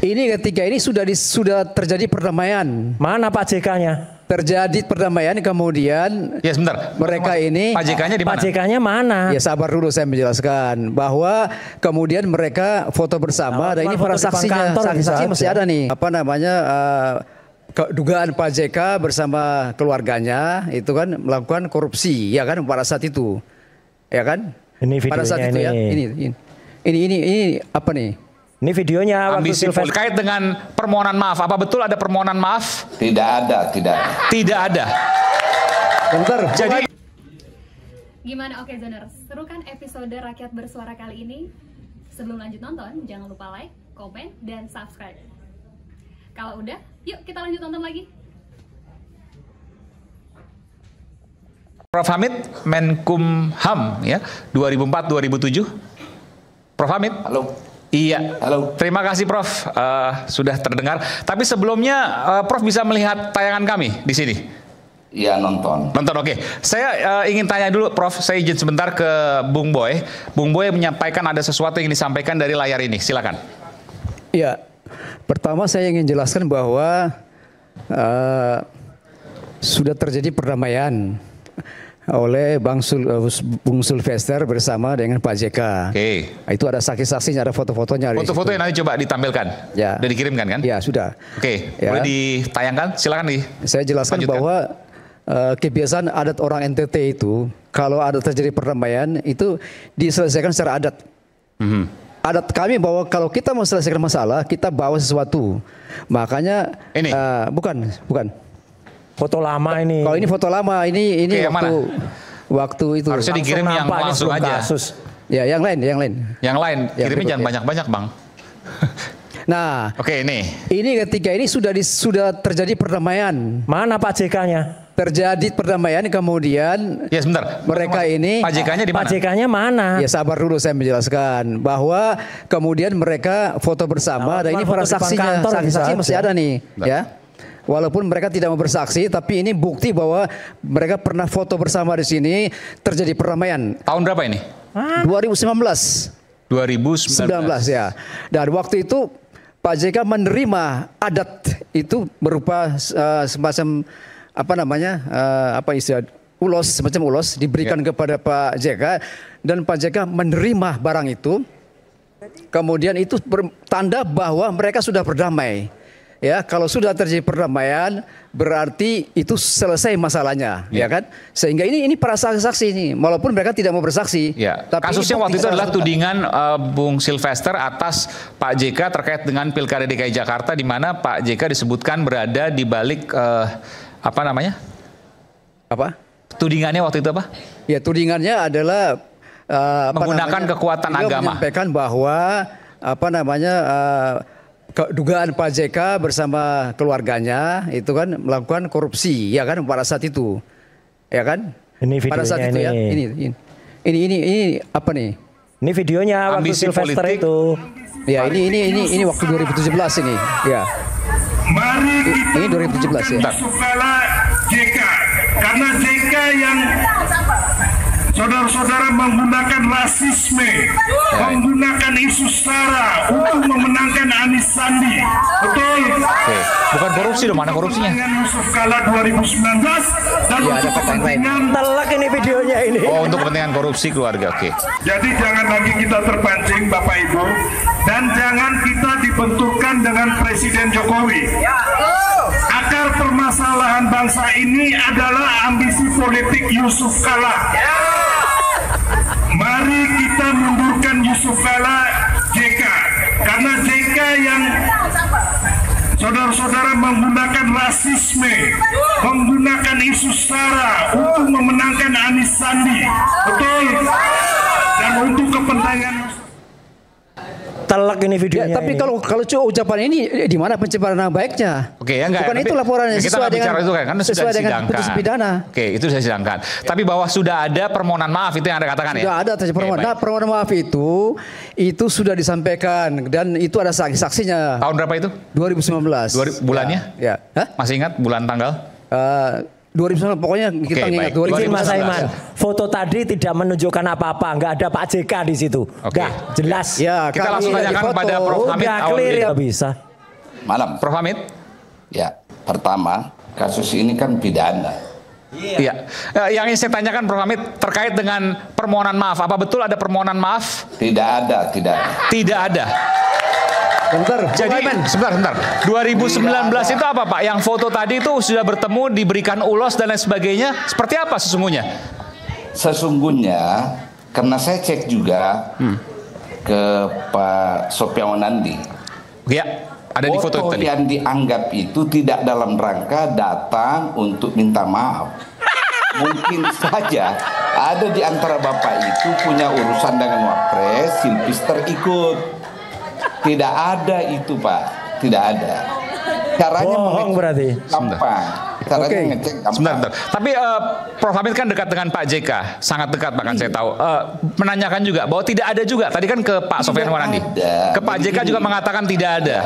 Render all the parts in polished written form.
Ini ketika ini sudah terjadi perdamaian. Mana Pak JK-nya? Terjadi perdamaian kemudian. Ya sebentar. Mereka ini. Pak JK-nya di mana? Pak JK-nya mana? Ya sabar dulu saya menjelaskan bahwa kemudian mereka foto bersama dan ini para saksinya. Saksi masih ada nih. Apa namanya? Dugaan Pak JK bersama keluarganya itu kan melakukan korupsi, ya kan pada saat itu, ya kan? Ini videonya pada saat itu ini. Ya. Ini apa nih? Ini videonya ambisi waktu terkait dengan permohonan maaf. Apa betul ada permohonan maaf? Tidak ada, tidak ada. Tidak ada. Bentar. Jadi gimana Oke Zoners? Seru kan episode Rakyat Bersuara kali ini? Sebelum lanjut nonton, jangan lupa like, komen, dan subscribe. Kalau udah, yuk kita lanjut nonton lagi. Prof Hamid, Menkumham ya, 2004-2007. Prof Hamid. Halo. Iya. Halo. Terima kasih Prof, sudah terdengar. Tapi sebelumnya Prof bisa melihat tayangan kami di sini. Iya, nonton. Nonton, oke. Saya ingin tanya dulu Prof, saya izin sebentar ke Bung Boy. Bung Boy menyampaikan ada sesuatu yang disampaikan dari layar ini. Silakan. Iya. Pertama saya ingin jelaskan bahwa sudah terjadi perdamaian oleh Bung Sylvester bersama dengan Pak JK. Oke. Itu ada saksi-saksinya, ada foto-fotonya. Foto-foto yang nanti coba ditampilkan. Ya. Sudah dikirimkan kan? Ya sudah. Oke. Ya. Boleh ditayangkan? Silakan nih. Saya jelaskan bahwa kebiasaan adat orang NTT itu kalau ada terjadi perdamaian itu diselesaikan secara adat. Adat kami bahwa kalau kita mau selesaikan masalah kita bawa sesuatu. Makanya ini bukan. Foto lama ini. Kalau ini foto lama, ini oke, waktu itu. Harusnya dikirim yang langsung aja. Kasus. Ya, yang lain. Yang lain, Ya, kirimnya jangan ya. banyak-banyak, Bang. Nah, oke, ini. Ini ketika ini sudah terjadi perdamaian. Mana Pak JK-nya? Terjadi perdamaian kemudian. Ya sebentar. Mereka ini. Pak JK-nya di mana? Pak JK-nya mana? Ya sabar dulu saya menjelaskan bahwa kemudian mereka foto bersama dan ini para saksinya. Saksi masih ada nih, ya. Walaupun mereka tidak mau bersaksi, tapi ini bukti bahwa mereka pernah foto bersama di sini, terjadi perdamaian. Tahun berapa ini? 2019. 2019 ya. Dan waktu itu Pak JK menerima adat itu berupa semacam apa namanya, apa istilah ulos, semacam ulos diberikan kepada Pak JK dan Pak JK menerima barang itu. Kemudian itu tanda bahwa mereka sudah berdamai. Ya, kalau sudah terjadi perdamaian berarti itu selesai masalahnya, ya kan? Sehingga ini para saksi-saksi ini, walaupun mereka tidak mau bersaksi. Ya. Tapi kasusnya waktu itu adalah tudingan Bung Sylvester atas Pak JK terkait dengan Pilkada DKI Jakarta, di mana Pak JK disebutkan berada di balik apa namanya? Apa? Tudingannya waktu itu apa? Ya, tudingannya adalah menggunakan kekuatan agama. Menyampaikan bahwa apa namanya? Dugaan Pak JK bersama keluarganya itu kan melakukan korupsi, ya kan pada saat itu, ya kan? Ini videonya pada saat itu ini. Ya, ini apa nih? Ini videonya waktu Sylvester itu. Ya ini waktu 2017 ini, ya. Mari kita Ini 2017 ya. Sukala JK, karena JK yang saudara-saudara menggunakan rasisme, menggunakan isu SARA untuk memenangkan Anies Sandi. Betul? Oke. Bukan korupsi dong, mana korupsinya? Dengan Yusuf Kala 2019 dan Ya, ada untuk kata yang lain. kepentingan. Telak ini videonya ini. Oh, untuk kepentingan korupsi keluarga, oke. Jadi jangan lagi kita terpancing Bapak Ibu, dan jangan kita dibenturkan dengan Presiden Jokowi. Akar permasalahan bangsa ini adalah ambisi politik Yusuf Kala. Mari kita mundurkan Yusuf Kala JK, karena JK yang saudara-saudara menggunakan rasisme, menggunakan isu SARA untuk memenangkan Anies Sandi. Betul? Dan untuk kepentingan Telak ini videonya. Ya, tapi ini. kalau ucapan ini di mana pencemaran nama baiknya? Oke, ya enggak. Bukan itu laporannya kita sesuai dengan itu kan sudah sesuai dengan disidangkan. putusan pidana. Oke, itu sudah disidangkan. Tapi bahwa sudah ada permohonan maaf itu yang Anda katakan ya? Sudah ada terjadi permohonan. Oke, Nah, permohonan maaf itu sudah disampaikan dan itu ada saksi-saksinya. tahun berapa itu? 2019. Bulannya? Ya. Hah? Masih ingat bulan tanggal? 2019 pokoknya kita Oke, ingat baik. 2019. Izin Mas Aiman, foto tadi tidak menunjukkan apa-apa, nggak ada Pak JK di situ. Oke. Nggak, jelas. Ya, Kita kami langsung dari tanyakan foto. pada Prof. Hamid Udah awal clear ini. ya bisa. Malam. Prof Hamid. Ya, pertama kasus ini kan pidana. Iya. Yang ingin saya tanyakan Prof Hamid terkait dengan permohonan maaf. Apa betul ada permohonan maaf? Tidak ada, tidak ada. Tidak ada. Bentar, Jadi sebentar. 2019 itu apa Pak? Yang foto tadi itu sudah bertemu, diberikan ulos dan lain sebagainya. Seperti apa sesungguhnya? Sesungguhnya karena saya cek juga ke Pak Sopiawan Andi. Ya, ada di foto Foto tadi. yang dianggap itu tidak dalam rangka datang untuk minta maaf. Mungkin saja ada di antara bapak itu punya urusan dengan Wapres, Silpister ikut. Tidak ada itu Pak, tidak ada. Caranya Bohong berarti. gampang. Caranya Oke. ngecek gampang. Sebentar. Tapi Prof Hamid kan dekat dengan Pak JK, sangat dekat bahkan saya tahu. Menanyakan juga bahwa tidak ada juga. Tadi kan ke Pak Sofyan Wanandi. ada. Ke Pak JK juga mengatakan tidak ada.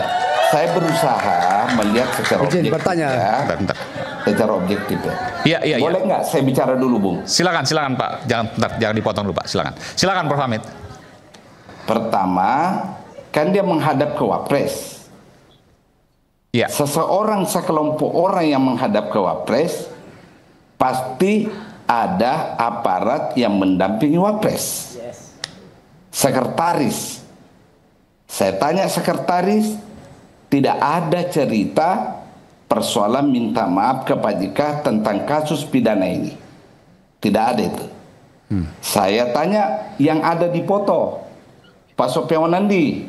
Saya berusaha melihat secara Izin objektif. bertanya. Bentar. Secara objektif ya. Iya. Boleh nggak saya bicara dulu, Bung? Silakan Pak. Jangan dipotong dulu Pak. Silakan Prof Hamid. Pertama, kan dia menghadap ke Wapres. Iya. Seseorang, sekelompok orang yang menghadap ke Wapres, pasti ada aparat yang mendampingi Wapres. Sekretaris. Saya tanya sekretaris, tidak ada cerita persoalan minta maaf ke Pak JK tentang kasus pidana ini. Tidak ada itu. Saya tanya yang ada di foto, Pak Sopiawan Andi,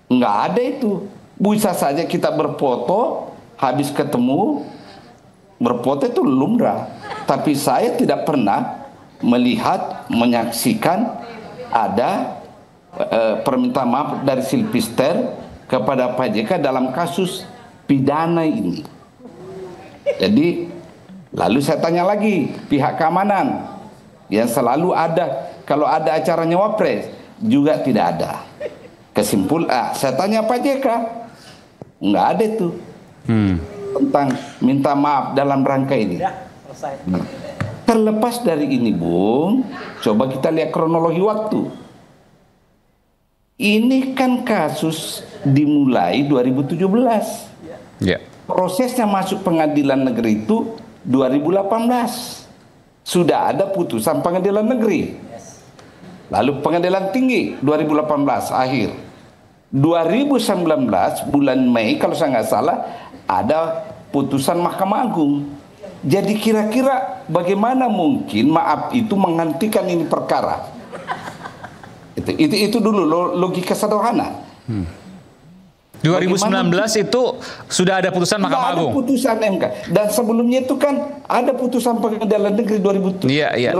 nggak ada itu. Bisa saja kita berfoto, habis ketemu, berfoto itu lumrah. Tapi saya tidak pernah melihat, menyaksikan ada permintaan maaf dari Silpister kepada Pak JK dalam kasus pidana ini. Jadi, lalu saya tanya lagi, pihak keamanan yang selalu ada, kalau ada acaranya Wapres, juga tidak ada. Saya tanya Pak JK, nggak ada itu tentang minta maaf dalam rangka ini. Terlepas dari ini, Bung, coba kita lihat kronologi waktu. Ini kan kasus dimulai 2017. Ya. Prosesnya masuk pengadilan negeri itu 2018. Sudah ada putusan pengadilan negeri. Lalu pengadilan tinggi 2018 akhir. 2019 bulan Mei kalau saya nggak salah ada putusan Mahkamah Agung. Jadi kira-kira bagaimana mungkin maaf itu menghentikan ini perkara? Itu dulu logika sederhana. 2019 itu sudah ada putusan Mahkamah Agung. Ada putusan MK. Dan sebelumnya itu kan ada putusan pengadilan negeri 2018. Iya.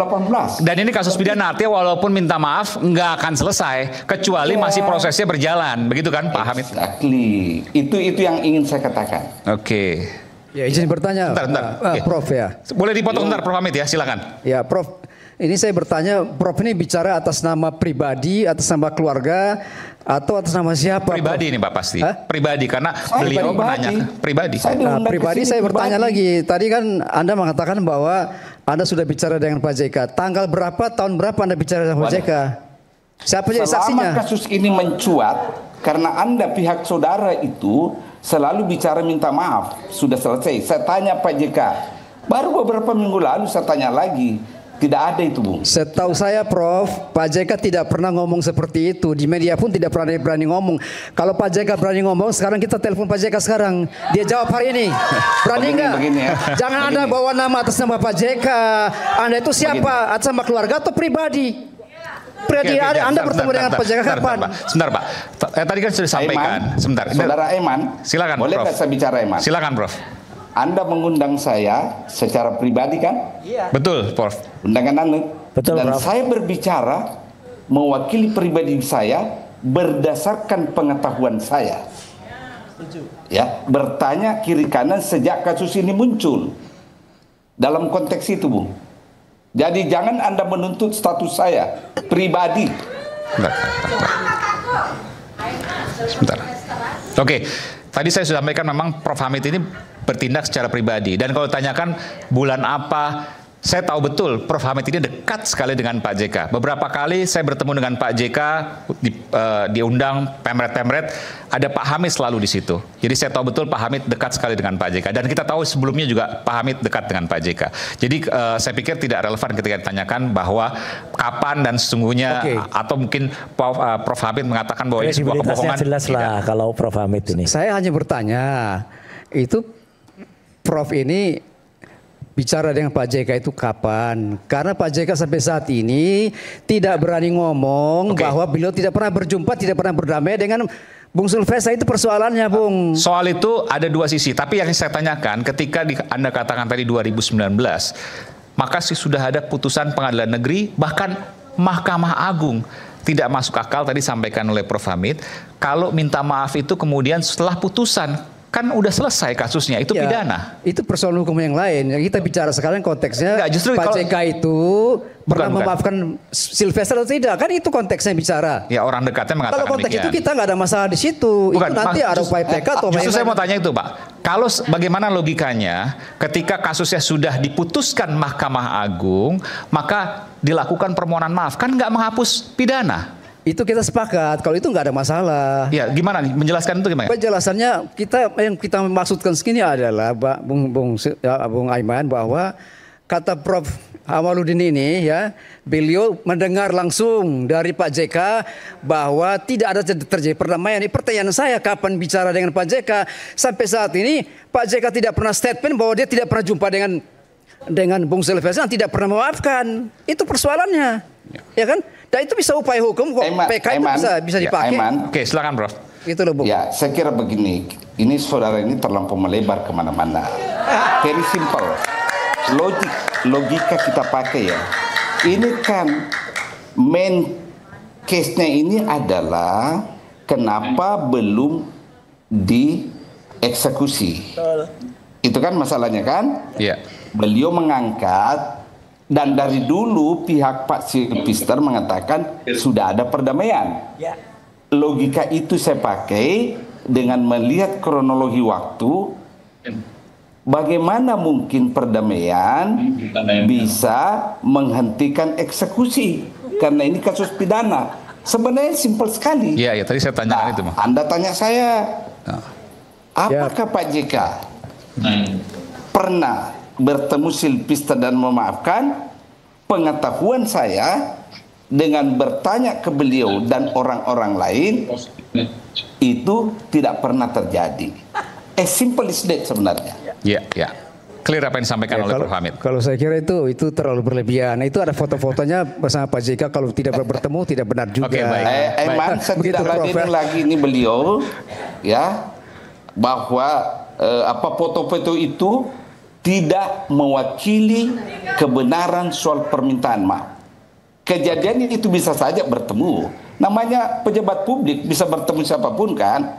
Dan ini kasus pidana, artinya walaupun minta maaf nggak akan selesai kecuali masih prosesnya berjalan, begitu kan Pak Hamid? Exactly. Itu yang ingin saya katakan. Oke. Ya, izin bertanya, Bentar. Oke. Prof ya. Boleh dipotong bentar Prof Hamid ya, silakan. Ya, Prof. Ini saya bertanya, Prof ini bicara atas nama pribadi, atas nama keluarga, atau atas nama siapa? Pribadi Prof? ini Pak pasti. Hah? Pribadi karena beliau menanyakan pribadi. Nah, pribadi saya bertanya lagi. Tadi kan Anda mengatakan bahwa Anda sudah bicara dengan Pak JK. Tanggal berapa, tahun berapa Anda bicara dengan Pak JK? Siapa jadi saksinya? Selama kasus ini mencuat, karena Anda pihak saudara itu selalu bicara minta maaf. Sudah selesai. Saya tanya Pak JK. Baru beberapa minggu lalu saya tanya lagi. Tidak ada itu, Bung. Setahu saya, Prof, Pak JK tidak pernah ngomong seperti itu. Di media pun tidak pernah berani ngomong. Kalau Pak JK berani ngomong, sekarang kita telepon Pak JK sekarang. Dia jawab hari ini. Berani nggak? Begini ya. Jangan Anda bawa nama atas nama Pak JK. Anda itu siapa? Atas nama keluarga atau pribadi? Pribadi. Anda bertemu dengan Pak JK kapan? Sebentar, Pak. Tadi kan sudah disampaikan. Sebentar. Saudara Eman. Silakan, Boleh Prof. nggak saya bicara, Eman? Silakan, Prof. Anda mengundang saya secara pribadi kan? Betul, Prof. Undangan Anda. Betul, Dan Prof. saya berbicara mewakili pribadi saya berdasarkan pengetahuan saya. Ya, bertanya kiri kanan sejak kasus ini muncul. Dalam konteks itu, Bung. Jadi jangan Anda menuntut status saya pribadi. Sebentar. Oke. Tadi saya sudah sampaikan memang Prof Hamid ini bertindak secara pribadi. Dan kalau ditanyakan bulan apa, Saya tahu betul Prof. Hamid ini dekat sekali dengan Pak JK. Beberapa kali saya bertemu dengan Pak JK, diundang pemret-pemret, ada Pak Hamid selalu di situ. Jadi saya tahu betul Pak Hamid dekat sekali dengan Pak JK. Dan kita tahu sebelumnya juga Pak Hamid dekat dengan Pak JK. Jadi saya pikir tidak relevan ketika ditanyakan bahwa kapan dan sesungguhnya, atau mungkin Prof. Hamid mengatakan bahwa ini sebuah kebohongan. Jelas lah kalau Prof. Hamid ini. Saya hanya bertanya, itu Prof ini bicara dengan Pak JK itu kapan? Karena Pak JK sampai saat ini tidak berani ngomong bahwa beliau tidak pernah berjumpa, tidak pernah berdamai dengan Bung Sylvester. Itu persoalannya, Bung. Soal itu ada dua sisi. Tapi yang saya tanyakan, ketika Anda katakan tadi 2019, maka sudah ada putusan pengadilan negeri, bahkan Mahkamah Agung. Tidak masuk akal tadi sampaikan oleh Prof. Hamid, kalau minta maaf itu kemudian setelah putusan. Kan udah selesai kasusnya, itu pidana. Itu persoalan hukum yang lain. Yang kita bicara sekarang konteksnya Pak JK itu pernah memaafkan Sylvester atau tidak. Kan itu konteksnya bicara. Ya, orang dekatnya mengatakan kalau konteks demikian. itu kita nggak ada masalah di situ. Bukan, itu nanti ada upaya PK atau justru saya mau tanya itu, Pak. Kalau bagaimana logikanya ketika kasusnya sudah diputuskan Mahkamah Agung, maka dilakukan permohonan maaf. Kan nggak menghapus pidana. Itu kita sepakat, kalau itu nggak ada masalah. Ya, gimana menjelaskan itu gimana? Penjelasannya yang kita maksudkan segini adalah Bung Aiman, bahwa kata Prof. Awaludin ini ya, beliau mendengar langsung dari Pak JK bahwa tidak ada terjadi perdamaian. Ini pertanyaan saya, kapan bicara dengan Pak JK? Sampai saat ini Pak JK tidak pernah statement bahwa dia tidak pernah jumpa dengan Bung Sylvester, tidak pernah memaafkan. Itu persoalannya, ya kan? Dan itu bisa upaya hukum kok. PK itu bisa dipakai. Oke, silakan, Prof. Itu loh, Bung. Ya, saya kira begini. Ini saudara ini terlampau melebar kemana-mana. Very simple. Logika kita pakai ya. Ini kan main case-nya ini adalah kenapa belum dieksekusi. Itu kan masalahnya kan? Iya. Beliau mengangkat. Dan dari dulu pihak Pak Sylvester mengatakan sudah ada perdamaian. Logika itu saya pakai dengan melihat kronologi waktu. Bagaimana mungkin perdamaian bisa menghentikan eksekusi? Karena ini kasus pidana. Sebenarnya simpel sekali. Iya, tadi saya tanyakan itu. Anda tanya saya, apakah Pak JK pernah bertemu Sylvester dan memaafkan? Pengetahuan saya dengan bertanya ke beliau dan orang-orang lain itu tidak pernah terjadi. As simple as that sebenarnya. Ya. Clear apa yang disampaikan oleh Prof. Hamid. Kalau saya kira itu terlalu berlebihan. Itu ada foto-fotonya bersama Pak JK, kalau tidak bertemu tidak benar juga. Oke, baik. Emang saya tidak ladeni lagi ini beliau ya, bahwa foto-foto itu tidak mewakili kebenaran soal permintaan maaf. Kejadian itu bisa saja bertemu. Namanya pejabat publik, bisa bertemu siapapun kan.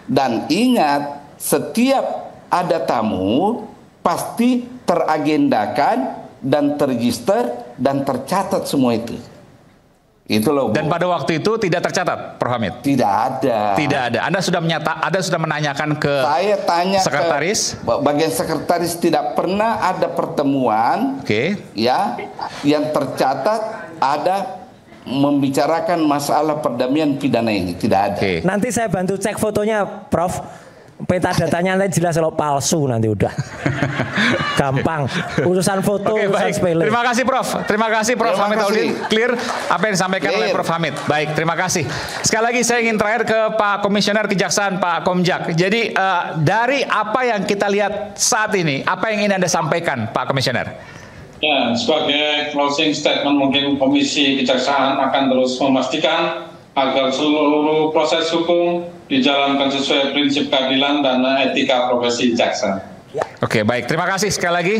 Dan ingat, setiap ada tamu pasti teragendakan dan terregister dan tercatat semua itu. Itu loh. Dan pada waktu itu tidak tercatat, Prof. Hamid? Tidak ada. Tidak ada. Anda sudah menanyakan ke saya tanya sekretaris? Bagian sekretaris tidak pernah ada pertemuan. Ya, yang tercatat ada membicarakan masalah perdamaian pidana ini. Tidak ada. Nanti saya bantu cek fotonya, Prof. Peta datanya jelas kalau palsu nanti udah. Gampang. Urusan foto, urusan sepele. Terima kasih, Prof. Terima kasih, Prof. Hamid Awaludin. Clear apa yang disampaikan oleh Prof. Hamid. Baik, terima kasih. Sekali lagi saya ingin terakhir ke Pak Komisioner Kejaksaan, Pak Komjak. Jadi dari apa yang kita lihat saat ini, apa yang ingin Anda sampaikan, Pak Komisioner? Ya, sebagai closing statement mungkin Komisi Kejaksaan akan terus memastikan agar seluruh proses hukum dijalankan sesuai prinsip keadilan dan etika profesi jaksa. Oke, baik. Terima kasih sekali lagi.